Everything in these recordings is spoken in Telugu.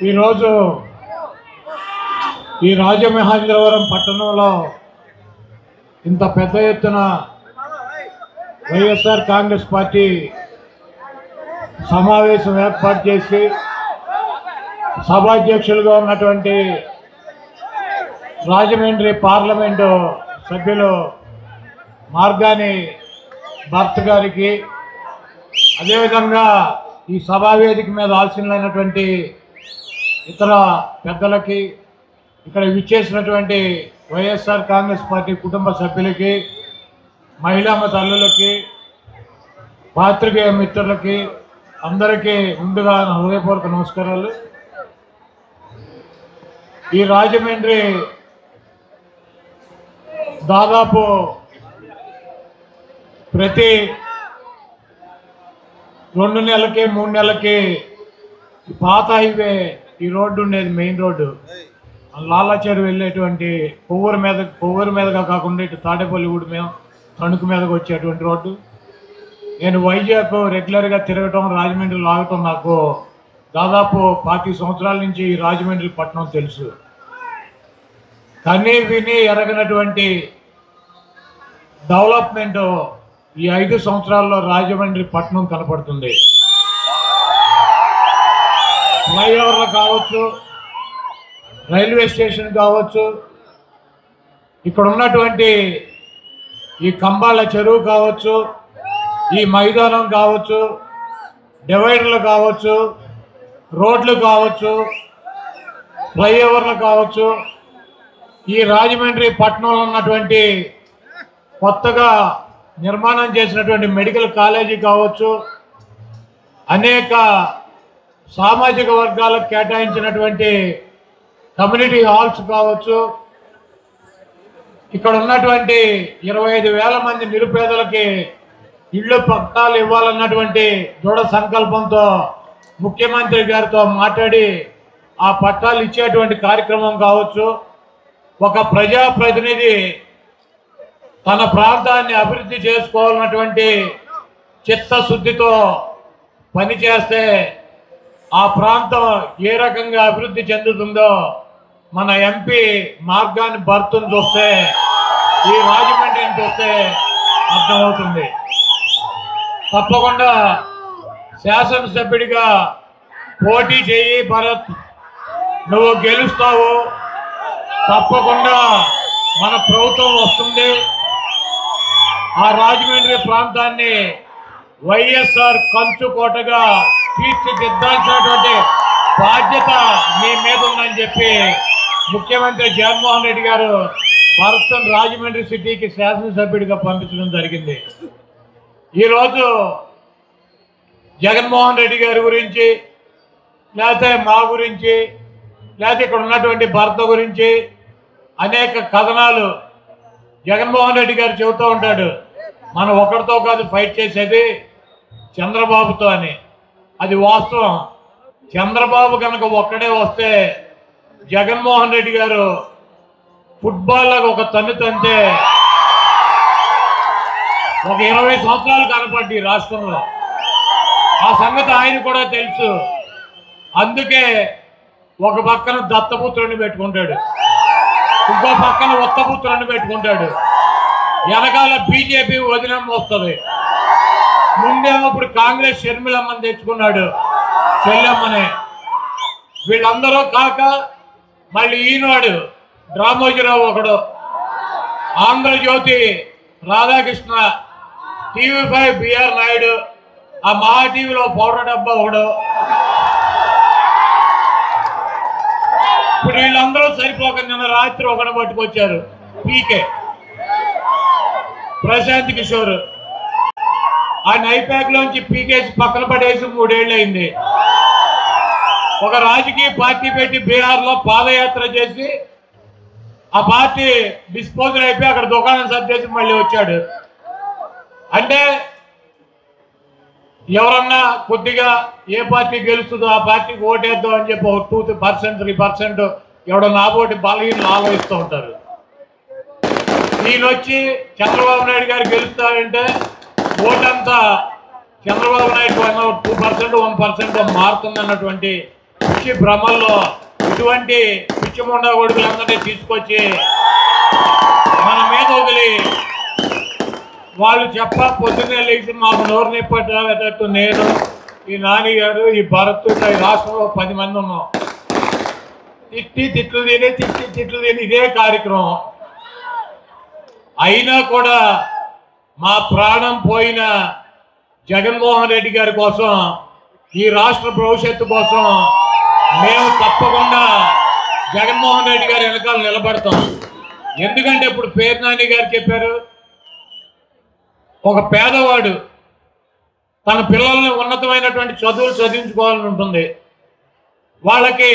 ఈరోజు ఈ రాజమహేంద్రవరం పట్టణంలో ఇంత పెద్ద ఎత్తున వైఎస్ఆర్ కాంగ్రెస్ పార్టీ సమావేశం ఏర్పాటు చేసి సభాధ్యక్షులుగా ఉన్నటువంటి రాజమండ్రి పార్లమెంటు సభ్యులు మార్గాని భర్త గారికి, అదేవిధంగా ఈ సభావేదిక మీద ఆశీనులైనటువంటి ఇతర పెద్దలకి, ఇక్కడ విచ్చేసినటువంటి వైఎస్ఆర్ కాంగ్రెస్ పార్టీ కుటుంబ సభ్యులకి, మహిళా తల్లులకి, పాత్రికేయ మిత్రులకి అందరికీ ముందుగా హృదయపూర్వక నమస్కారాలు. ఈ రాజమండ్రి దాదాపు ప్రతి 2 నెలలకి 3 నెలలకి పాత హైవే ఈ రోడ్డు ఉండేది, మెయిన్ రోడ్డు లాలాచేరు వెళ్ళేటువంటి కొవ్వూరు మీదగా కాకుండా ఇటు తాడేపల్లిగూడి మీద తణుకు మీదకి వచ్చేటువంటి రోడ్డు. నేను వైజాగ్ రెగ్యులర్గా తిరగటం, రాజమండ్రి ఆగటం నాకు దాదాపు 40 సంవత్సరాల నుంచి ఈ రాజమండ్రి పట్టణం తెలుసు. కనీ విని ఎరగనటువంటి డెవలప్మెంట్ ఈ 5 సంవత్సరాల్లో రాజమండ్రి పట్టణం కనపడుతుంది. ఫ్లైఓవర్లు కావచ్చు, రైల్వే స్టేషన్ కావచ్చు, ఇక్కడ ఉన్నటువంటి ఈ కంబాల చెరువు కావచ్చు, ఈ మైదానం కావచ్చు, డివైడర్లు కావచ్చు, రోడ్లు కావచ్చు, ఫ్లైఓవర్లు కావచ్చు, ఈ రాజమండ్రి పట్టణంలో ఉన్నటువంటి కొత్తగా నిర్మాణం చేసినటువంటి మెడికల్ కాలేజీ కావచ్చు, అనేక సామాజిక వర్గాలకు కేటాయించినటువంటి కమ్యూనిటీ హాల్స్ కావచ్చు, ఇక్కడ ఉన్నటువంటి 25,000 మంది నిరుపేదలకి ఇళ్ళు పట్టాలు ఇవ్వాలన్నటువంటి దృఢ సంకల్పంతో ముఖ్యమంత్రి గారితో మాట్లాడి ఆ పట్టాలు ఇచ్చేటువంటి కార్యక్రమం కావచ్చు, ఒక ప్రజాప్రతినిధి తన ప్రాంతాన్ని అభివృద్ధి చేసుకోవాలన్నటువంటి చిత్తశుద్ధితో పనిచేస్తే ఆ ప్రాంతం ఏ రకంగా అభివృద్ధి చెందుతుందో మన ఎంపీ మార్గాన్ని భర్తను చూస్తే, ఈ రాజమండ్రిని చూస్తే అర్థమవుతుంది. తప్పకుండా శాసనసభ్యుడిగా పోటీ చేయి భరత్, నువ్వు గెలుస్తావు, తప్పకుండా మన ప్రభుత్వం వస్తుంది. ఆ రాజమండ్రి ప్రాంతాన్ని వైఎస్ఆర్ కంచుకోటగా తీర్చిదిద్దాల్సినటువంటి బాధ్యత మీ మీద ఉందని చెప్పి ముఖ్యమంత్రి జగన్మోహన్ రెడ్డి గారు భరత్ను రాజమండ్రి సిటీకి శాసనసభ్యుడిగా పంపించడం జరిగింది. ఈరోజు జగన్మోహన్ రెడ్డి గారి గురించి, లేకపోతే మా గురించి, లేకపోతే ఇక్కడ ఉన్నటువంటి భర్త గురించి అనేక కథనాలు జగన్మోహన్ రెడ్డి గారు చెబుతూ ఉంటాడు. మనం ఒకరితో కాదు ఫైట్ చేసేది, చంద్రబాబుతో అని. అది వాస్తవం. చంద్రబాబు కనుక ఒక్కడే వస్తే జగన్మోహన్ రెడ్డి గారు ఫుట్బాల్ లాగా ఒక తన్ను తంతే ఒక 20 సంవత్సరాలు కనపడ్డాయి రాష్ట్రంలో. ఆ సంగతి ఆయన కూడా తెలుసు. అందుకే ఒక పక్కన దత్తపుత్రుడిని పెట్టుకుంటాడు, ఇంకో పక్కన ఉత్తపుత్రుడిని పెట్టుకుంటాడు, వెనకాల బీజేపీ వదినమ్మ వస్తుంది, ముందేమో ఇప్పుడు కాంగ్రెస్ షర్మిలమ్మని తెచ్చుకున్నాడు, చెల్లెమ్మని. వీళ్ళందరూ కాక మళ్ళీ ఈనాడు రామోజీరావు ఒకడు, ఆంధ్రజ్యోతి రాధాకృష్ణ, TV5 బిఆర్ నాయుడు, ఆ మహా టీవీలో పౌడర్ డబ్బా ఒకడు. ఇప్పుడు వీళ్ళందరూ సరిపోక నిన్న రాత్రి ఒకటి పట్టుకొచ్చారు, పీకే ప్రశాంత్ కిషోర్. ఆయన ఐప్యాక్ లోంచి పీకేసి పక్కన పడేసి 3 ఏళ్ళు అయింది. ఒక రాజకీయ పార్టీ పెట్టి బీహార్లో పాదయాత్ర చేసి ఆ పార్టీ డిస్పోజల్ అయిపోయి అక్కడ దుకాణం సర్దేసి మళ్ళీ వచ్చాడు. అంటే ఎవరన్నా కొద్దిగా ఏ పార్టీ గెలుస్తుందో ఆ పార్టీకి ఓటేద్దాం అని చెప్పి ఒక 2% 3% ఎవడో నాబోటి బలహీనలు ఆలోచిస్తూ ఉంటారు. ఈయన వచ్చి చంద్రబాబు నాయుడు గారు గెలుస్తారంటే ఓటంతా చంద్రబాబు నాయుడు 2% 1% మారుతుందన్నటువంటి పిచ్చి భ్రమల్లో ఇటువంటి పిచ్చిముండా కొడుకులందరినీ తీసుకొచ్చి మన మీద వదిలి వాళ్ళు పొద్దున్నే లేచి మాకు నోరు నిప్పేటట్టు నేను, ఈ నాని గారు, ఈ భరత్, ఈ రాష్ట్రంలో 10 మంది ఉన్నాం. తిట్లు తిని ఇదే కార్యక్రమం. అయినా కూడా మా ప్రాణం పోయిన జగన్మోహన్ రెడ్డి గారి కోసం, ఈ రాష్ట్ర భవిష్యత్తు కోసం మేము తప్పకుండా జగన్మోహన్ రెడ్డి గారి వెనకాల నిలబడతాం. ఎందుకంటే ఇప్పుడు పేర్నాని గారు చెప్పారు, ఒక పేదవాడు తన పిల్లల్ని ఉన్నతమైనటువంటి చదువులు చదివించుకోవాలని ఉంటుంది. వాళ్ళకి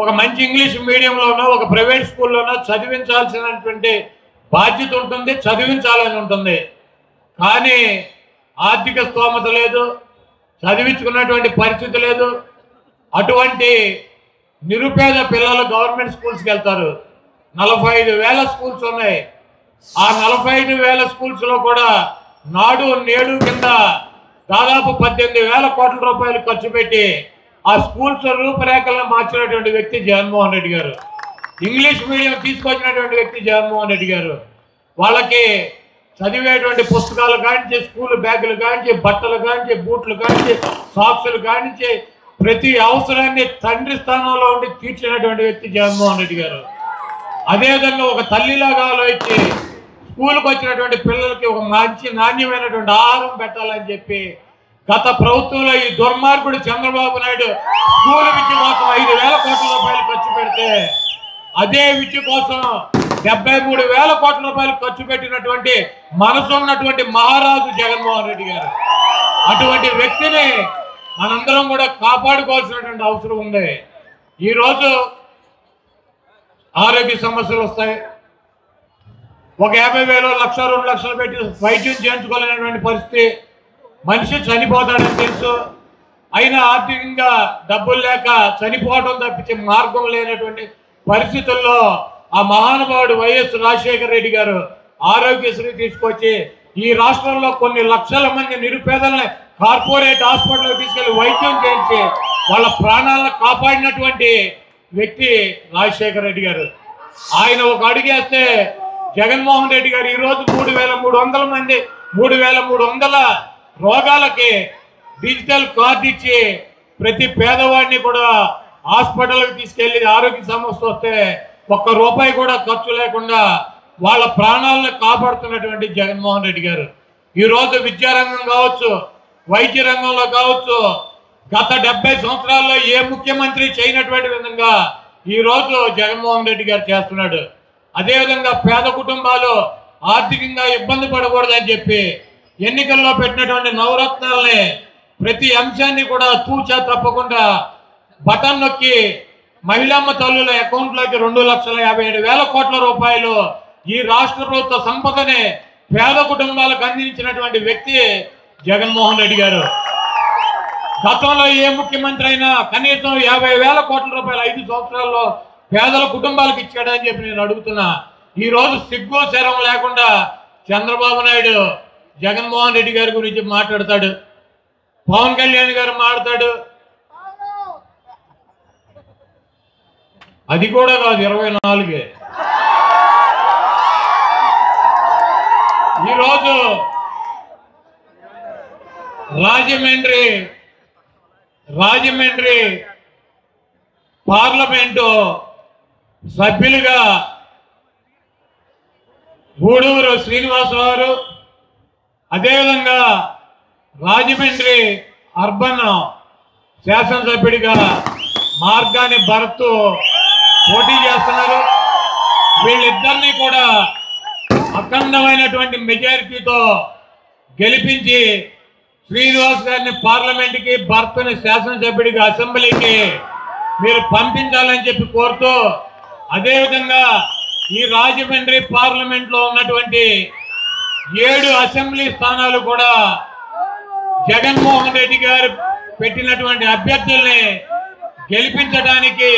ఒక మంచి ఇంగ్లీష్ మీడియంలోనో ఒక ప్రైవేట్ స్కూల్లోనో చదివించాల్సినటువంటి బాధ్యత ఉంటుంది, చదివించాలని ఉంటుంది. కానీ ఆర్థిక స్తోమత లేదు, చదివించుకున్నటువంటి పరిస్థితి లేదు. అటువంటి నిరుపేద పిల్లలు గవర్నమెంట్ స్కూల్స్కి వెళ్తారు. 45,000 స్కూల్స్ ఉన్నాయి. ఆ 45,000 స్కూల్స్లో కూడా నాడు నేడు కింద దాదాపు 18,000 కోట్ల రూపాయలు ఖర్చు పెట్టి ఆ స్కూల్స్ రూపురేఖలను మార్చినటువంటి వ్యక్తి జగన్మోహన్ రెడ్డి గారు. ఇంగ్లీష్ మీడియం తీసుకొచ్చినటువంటి వ్యక్తి జగన్మోహన్ రెడ్డి గారు. వాళ్ళకి చదివేటువంటి పుస్తకాలు కానించి, స్కూల్ బ్యాగులు కానించి, బట్టలు కానించి, బూట్లు కానించి, సాక్సులు కానించి ప్రతి అవసరాన్ని తండ్రి స్థానంలో ఉండి తీర్చినటువంటి వ్యక్తి జగన్మోహన్ రెడ్డి గారు. అదేవిధంగా ఒక తల్లిలాగా ఆలోచించి స్కూల్కి వచ్చినటువంటి పిల్లలకి ఒక మంచి నాణ్యమైనటువంటి ఆహారం పెట్టాలని చెప్పి గత ప్రభుత్వంలో ఈ దుర్మార్గుడు చంద్రబాబు నాయుడు స్కూల్ విద్య కోసం 5,000 కోట్ల రూపాయలు ఖర్చు పెడితే, అదే విద్య కోసం 73,000 కోట్ల రూపాయలు ఖర్చు పెట్టినటువంటి మనసు ఉన్నటువంటి మహారాజు జగన్మోహన్ రెడ్డి గారు. అటువంటి వ్యక్తిని మనందరం కూడా కాపాడుకోవాల్సినటువంటి అవసరం ఉంది. ఈరోజు ఆరోగ్య సమస్యలు వస్తాయి. ఒక 50,000, 1,00,000, 2 లక్షలు పెట్టి వైద్యం చేయించుకోలేనటువంటి పరిస్థితి. మనిషి చనిపోతాడని తెలుసు, అయినా ఆర్థికంగా డబ్బులు లేక చనిపోవడం తప్పించే మార్గం లేనటువంటి పరిస్థితుల్లో ఆ మహానుభావుడు వైఎస్ రాజశేఖర రెడ్డి గారు ఆరోగ్యశ్రీ తీసుకొచ్చి ఈ రాష్ట్రంలో కొన్ని లక్షల మంది నిరుపేదల్ని కార్పొరేట్ హాస్పిటల్కి తీసుకెళ్లి వైద్యం చేయించి వాళ్ళ ప్రాణాలను కాపాడినటువంటి వ్యక్తి రాజశేఖర రెడ్డి గారు. ఆయన ఒక అడుగేస్తే జగన్మోహన్ రెడ్డి గారు ఈరోజు 3,300 మంది 3,300 రోగాలకి డిజిటల్ కార్డు ఇచ్చి ప్రతి పేదవాడిని కూడా హాస్పిటల్కి తీసుకెళ్లి ఆరోగ్య సమస్య వస్తే ₹1 కూడా ఖర్చు లేకుండా వాళ్ళ ప్రాణాలను కాపాడుతున్నటువంటి జగన్మోహన్ రెడ్డి గారు. ఈరోజు విద్యారంగం కావచ్చు, వైద్య రంగంలో కావచ్చు, గత 70 సంవత్సరాల్లో ఏ ముఖ్యమంత్రి చేయనటువంటి విధంగా ఈరోజు జగన్మోహన్ రెడ్డి గారు చేస్తున్నాడు. అదేవిధంగా పేద కుటుంబాలు ఆర్థికంగా ఇబ్బంది పడకూడదని చెప్పి ఎన్నికల్లో పెట్టినటువంటి నవరత్నాలని ప్రతి అంశాన్ని కూడా తూచా తప్పకుండా బటన్ నొక్కి మహిళమ్మ తల్లుల అకౌంట్లోకి 2,57,000 కోట్ల రూపాయలు ఈ రాష్ట్ర ప్రభుత్వ సంపదని పేద కుటుంబాలకు అందించినటువంటి వ్యక్తి జగన్మోహన్ రెడ్డి గారు. గతంలో ఏ ముఖ్యమంత్రి అయినా కనీసం 50,000 కోట్ల రూపాయలు 5 సంవత్సరాల్లో పేదల కుటుంబాలకు ఇచ్చాడని చెప్పి నేను అడుగుతున్నా. ఈరోజు సిగ్గు శరం లేకుండా చంద్రబాబు నాయుడు జగన్మోహన్ రెడ్డి గారి గురించి మాట్లాడతాడు, పవన్ కళ్యాణ్ గారు మాట్లాడు. అది కూడా కాదు, 24. ఈరోజు రాజమండ్రి పార్లమెంటు సభ్యులుగా గూడూరు శ్రీనివాసరావు గారు, అదేవిధంగా రాజమండ్రి అర్బన్ శాసనసభ్యుడిగా మార్గాని భరత్ పోటీ చేస్తున్నారు. వీళ్ళిద్దరినీ కూడా అఖండమైనటువంటి మెజారిటీతో గెలిపించి శ్రీనివాస్ గారిని పార్లమెంట్కి, భరత్ని శాసనసభ్యుడిగా అసెంబ్లీకి మీరు పంపించాలని చెప్పి కోరుతూ, అదేవిధంగా ఈ రాజమండ్రి పార్లమెంట్లో ఉన్నటువంటి 7 అసెంబ్లీ స్థానాలు కూడా జగన్మోహన్ రెడ్డి గారు పెట్టినటువంటి అభ్యర్థుల్ని గెలిపించడానికి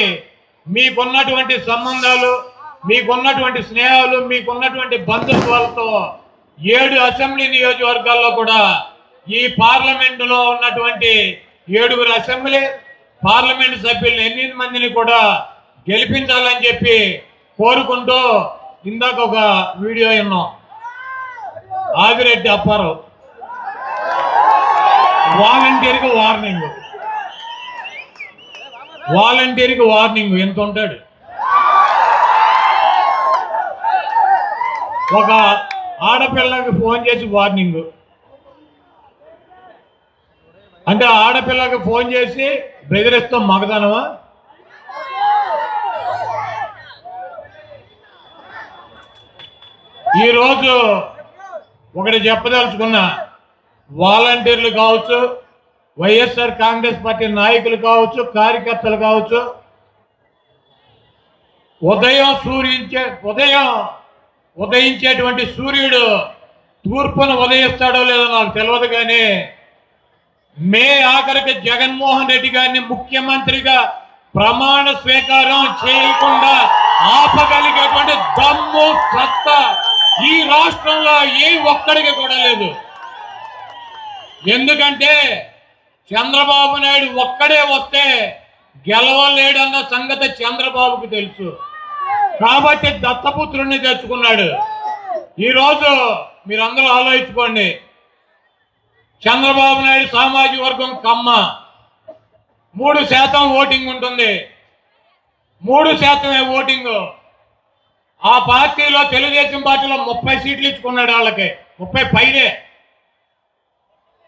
మీకున్నటువంటి సంబంధాలు, మీకున్నటువంటి స్నేహాలు, మీకున్నటువంటి బంధుత్వాలతో 7 అసెంబ్లీ నియోజకవర్గాల్లో కూడా ఈ పార్లమెంటులో ఉన్నటువంటి 7 అసెంబ్లీ, పార్లమెంట్ సభ్యులను 8 మందిని కూడా గెలిపించాలని చెప్పి కోరుకుంటూ ఇందాక ఒక వీడియో విన్నాం. ఆదిరెడ్డి అప్పారావు వాలంటీర్కి వార్నింగ్ ఎంత ఉంటాడు. ఒక ఆడపిల్లకి ఫోన్ చేసి వార్నింగ్ అంటే ఆడపిల్లకి ఫోన్ చేసి బెదిరిస్తాం మగదనమా? ఈరోజు ఒకటి చెప్పదలుచుకున్నా, వాలంటీర్లు కావచ్చు, వైఎస్ఆర్ కాంగ్రెస్ పార్టీ నాయకులు కావచ్చు, కార్యకర్తలు కావచ్చు, ఉదయించేటువంటి సూర్యుడు తూర్పును ఉదయిస్తాడో లేదో నాకు తెలియదు, కానీ మే ఆఖరికి జగన్మోహన్ రెడ్డి గారిని ముఖ్యమంత్రిగా ప్రమాణ స్వీకారం చేయకుండా ఆపగలిగేటువంటి దమ్ము సత్తా ఈ రాష్ట్రంలో ఏ ఒక్కడికి కూడా లేదు. ఎందుకంటే చంద్రబాబు నాయుడు ఒక్కడే వస్తే గెలవలేడన్న సంగతి చంద్రబాబుకు తెలుసు. కాబట్టి దత్తపుత్రుడిని తెచ్చుకున్నాడు. ఈరోజు మీరందరూ ఆలోచించుకోండి, చంద్రబాబు నాయుడు సామాజిక వర్గం కమ్మ 3% ఓటింగ్ ఉంటుంది. 3% ఓటింగ్. ఆ పార్టీలో తెలుగుదేశం పార్టీలో 30 సీట్లు ఇచ్చుకున్నాడు. వాళ్ళకి 30 పైనే.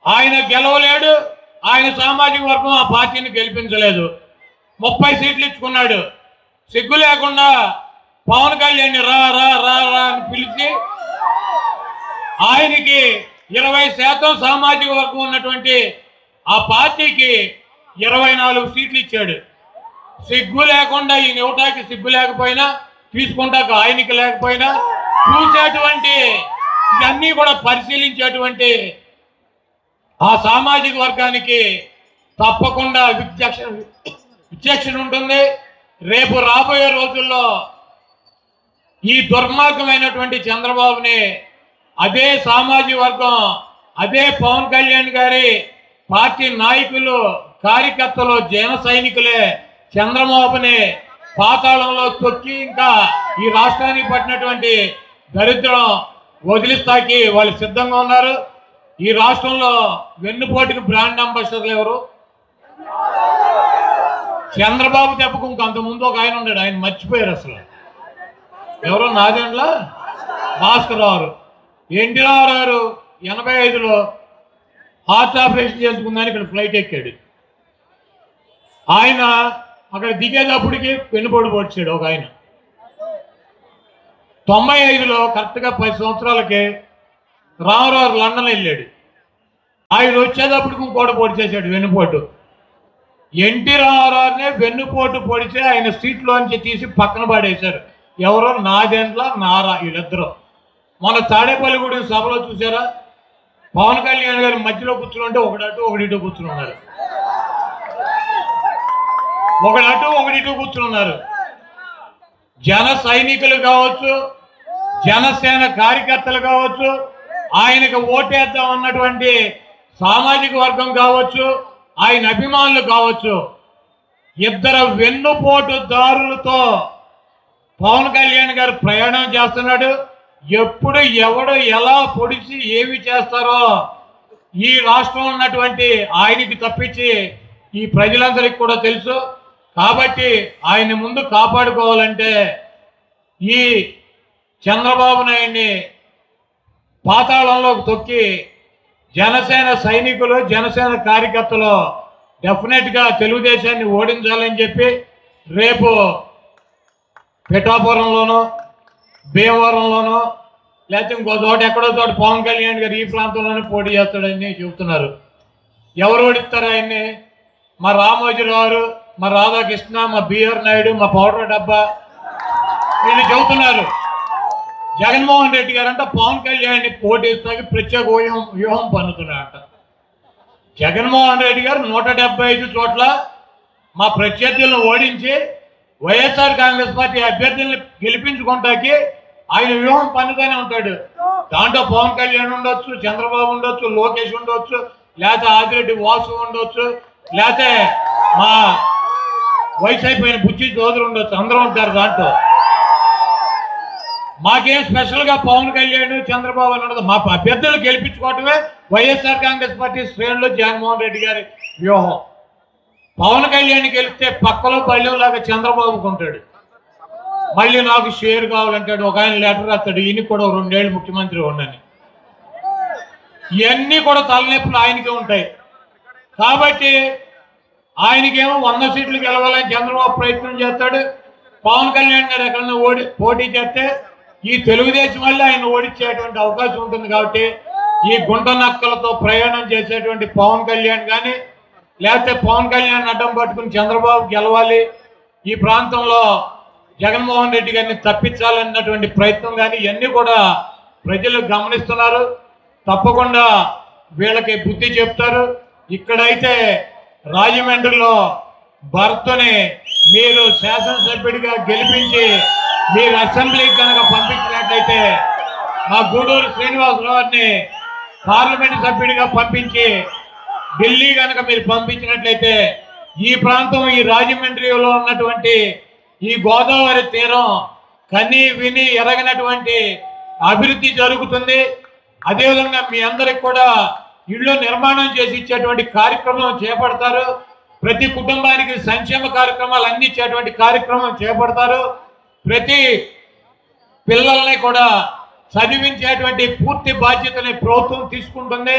ఆయన గెలవలేడు. ఆయన సామాజిక వర్గం ఆ పార్టీని గెలిపించలేదు. 30 సీట్లు ఇచ్చుకున్నాడు. సిగ్గు లేకుండా పవన్ కళ్యాణ్ రా రా రా రా అని పిలిచి ఆయనకి 20% సామాజిక వర్గం ఉన్నటువంటి ఆ పార్టీకి 24 సీట్లు ఇచ్చాడు. సిగ్గు లేకుండా ఈయన ఇవ్వటానికి సిగ్గు లేకపోయినా, తీసుకుంటాక ఆయనకి లేకపోయినా, చూసేటువంటి ఇవన్నీ కూడా పరిశీలించేటువంటి ఆ సామాజిక వర్గానికి తప్పకుండా విచక్షణ ఉంటుంది. రేపు రాబోయే రోజుల్లో ఈ దుర్మార్గమైనటువంటి చంద్రబాబుని అదే సామాజిక వర్గం, అదే పవన్ కళ్యాణ్ గారి పార్టీ నాయకులు, కార్యకర్తలు, జన సైనికులే చంద్రబాబుని పాతాళంలో తొక్కి ఇంకా ఈ రాష్ట్రానికి పట్టినటువంటి దరిద్రం వదిలిస్తాకి వాళ్ళు సిద్ధంగా ఉన్నారు. ఈ రాష్ట్రంలో వెన్నుపోటుకి బ్రాండ్ అంబాసిడర్లు ఎవరు? చంద్రబాబు దెబ్బకు ఇంకంతకుముందు ఒక ఆయన ఉన్నాడు, ఆయన మర్చిపోయారు అసలు. ఎవరో Nadendla Bhaskar Rao. NT Ramarao 85లో heart operation చేసుకుందని ఇక్కడ ఫ్లైట్ ఎక్కాడు. ఆయన అక్కడ దిగేటప్పటికి వెన్నుపోటు పొడిచాడు ఒక ఆయన. 95లో కరెక్ట్గా 10 సంవత్సరాలకి రామారావు లండన్ వెళ్ళాడు. ఆయన వచ్చేటప్పటికి ఇంకోటి పొడిచేశాడు వెన్నుపోటు. ఎన్టీ రామారావునే వెన్నుపోటు పొడిచి ఆయన సీట్లోంచి తీసి పక్కన పడేశారు. ఎవరో నాదెండ్ల నారా, వీళ్ళిద్దరూ. మన తాడేపల్లిగూడెం సభలో చూసారా, పవన్ కళ్యాణ్ గారి మధ్యలో కూర్చుంటే ఒకడటు ఒకడిటో కూర్చున్నారు, ఒకడటు ఒకడిటో కూర్చున్నారు. జన సైనికులు కావచ్చు, జనసేన కార్యకర్తలు కావచ్చు, ఆయనకు ఓటేద్దాం అన్నటువంటి సామాజిక వర్గం కావచ్చు, ఆయన అభిమానులు కావచ్చు, ఇద్దరు వెన్నుపోటుదారులతో పవన్ కళ్యాణ్ గారు ప్రయాణం చేస్తున్నాడు. ఎప్పుడు ఎవడు ఎలా పొడిచి ఏమి చేస్తారో ఈ రాష్ట్రంలో ఉన్నటువంటి ఆయనకి తప్పించి ఈ ప్రజలందరికీ కూడా తెలుసు. కాబట్టి ఆయన ముందు కాపాడుకోవాలంటే ఈ చంద్రబాబు నాయుడిని పాతాళంలోకి తొక్కి జనసేన సైనికులు, జనసేన కార్యకర్తలు డెఫినెట్గా తెలుగుదేశాన్ని ఓడించాలని చెప్పి రేపు పిఠాపురంలోనో, భీమవరంలోనో, లేకపోతే ఇంకో చోట ఎక్కడో చోట పవన్ కళ్యాణ్ గారు ఈ ప్రాంతంలోనే పోటీ చేస్తాడని చెబుతున్నారు. ఎవరు ఓడిస్తారు ఆయన్ని? మా రామోజీరావు, మా రాధాకృష్ణ, మా బిఆర్ నాయుడు, మా పౌడర్ డబ్బా వీళ్ళు చెబుతున్నారు. జగన్మోహన్ రెడ్డి గారు అంట పవన్ కళ్యాణ్ని పోటీస్తాకి ప్రత్యేక వ్యూహం పన్నుతున్నారంట. జగన్మోహన్ రెడ్డి గారు 175 చోట్ల మా ప్రత్యర్థులను ఓడించి వైఎస్ఆర్ కాంగ్రెస్ పార్టీ అభ్యర్థులను గెలిపించుకుంటాకి ఆయన వ్యూహం పన్నుగానే ఉంటాడు. దాంట్లో పవన్ కళ్యాణ్ ఉండొచ్చు, చంద్రబాబు ఉండొచ్చు, లోకేష్ ఉండొచ్చు, లేకపోతే ఆదిరెడ్డి వాసు ఉండొచ్చు, లేకపోతే మా వయసు అయిపోయిన బుచ్చి సోదరు ఉండొచ్చు, అందరూ ఉంటారు దాంట్లో. మాకేం స్పెషల్గా పవన్ కళ్యాణ్ చంద్రబాబు అని ఉండదు. మా అభ్యర్థులు గెలిపించుకోవటమే వైఎస్ఆర్ కాంగ్రెస్ పార్టీ శ్రేణులు జగన్మోహన్ రెడ్డి గారి వ్యూహం. పవన్ కళ్యాణ్ గెలిస్తే పక్కలో పల్లెలాగా చంద్రబాబుకు ఉంటాడు. మళ్ళీ నాకు షేర్ కావాలంటాడు, ఒక ఆయన లెటర్ రాస్తాడు, ఈయన కూడా 2 ఏళ్ళు ముఖ్యమంత్రి ఉండని. ఇవన్నీ కూడా తలనొప్పులు ఆయనకే ఉంటాయి. కాబట్టి ఆయనకేమో 100 సీట్లు గెలవాలని చంద్రబాబు ప్రయత్నం చేస్తాడు. పవన్ కళ్యాణ్ గారు ఎక్కడన్నా పోటీ చేస్తే ఈ తెలుగుదేశం వల్ల ఆయన ఓడించేటువంటి అవకాశం ఉంటుంది. కాబట్టి ఈ గుంట నక్కలతో ప్రయాణం చేసేటువంటి పవన్ కళ్యాణ్ కానీ, లేకపోతే పవన్ కళ్యాణ్ అడ్డం పట్టుకుని చంద్రబాబు గెలవాలి, ఈ ప్రాంతంలో జగన్మోహన్ రెడ్డి గారిని తప్పించాలన్నటువంటి ప్రయత్నం కానీ, ఇవన్నీ కూడా ప్రజలు గమనిస్తున్నారు. తప్పకుండా వీళ్ళకి బుద్ధి చెప్తారు. ఇక్కడైతే రాజమండ్రిలో భర్తని మీరు శాసనసభ్యుడిగా గెలిపించి మీరు అసెంబ్లీకి కనుక పంపించినట్లయితే, మా గూడూరు శ్రీనివాసరావుని పార్లమెంట్ సభ్యుడిగా పంపించి ఢిల్లీ కనుక మీరు పంపించినట్లయితే ఈ ప్రాంతం, ఈ రాజమండ్రిలో ఉన్నటువంటి ఈ గోదావరి తీరం కని విని ఎరగనటువంటి అభివృద్ధి జరుగుతుంది. అదేవిధంగా మీ అందరికి కూడా ఇళ్ళు నిర్మాణం చేసి ఇచ్చేటువంటి కార్యక్రమం చేపడతారు. ప్రతి కుటుంబానికి సంక్షేమ కార్యక్రమాలు అందించేటువంటి కార్యక్రమం చేపడతారు. ప్రతి పిల్లల్ని కూడా చదివించేటువంటి పూర్తి బాధ్యతని ప్రభుత్వం తీసుకుంటుంది.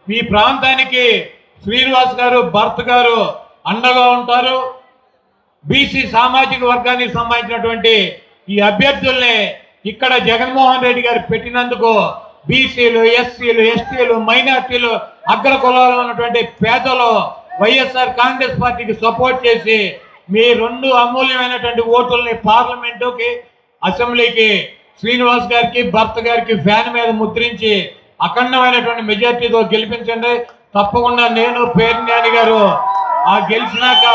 మీ ప్రాంతానికి శ్రీనివాస్ గారు, భర్త గారు అండగా ఉంటారు. బీసీ సామాజిక వర్గానికి సంబంధించినటువంటి ఈ అభ్యర్థుల్ని ఇక్కడ జగన్మోహన్ రెడ్డి గారు పెట్టినందుకు బీసీలు, ఎస్సీలు, ఎస్టీలు, మైనార్టీలు, అగ్ర కులాలు ఉన్నటువంటి పేదలు వైఎస్ఆర్ కాంగ్రెస్ పార్టీకి సపోర్ట్ చేసి మీ 2 అమూల్యమైనటువంటి ఓటుల్ని పార్లమెంటుకి, అసెంబ్లీకి శ్రీనివాస్ గారికి, భర్త గారికి ఫ్యాన్ మీద ముద్రించి అఖండమైనటువంటి మెజార్టీతో గెలిపించండి. తప్పకుండా నేను పేర్నాని గారు గెలిచినాక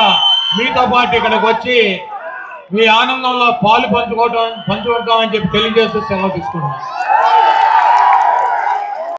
మీతో పాటు ఇక్కడికి వచ్చి మీ ఆనందంలో పాలు పంచుకుంటామని చెప్పి తెలియజేస్తూ సెలవు తీసుకుంటున్నాను.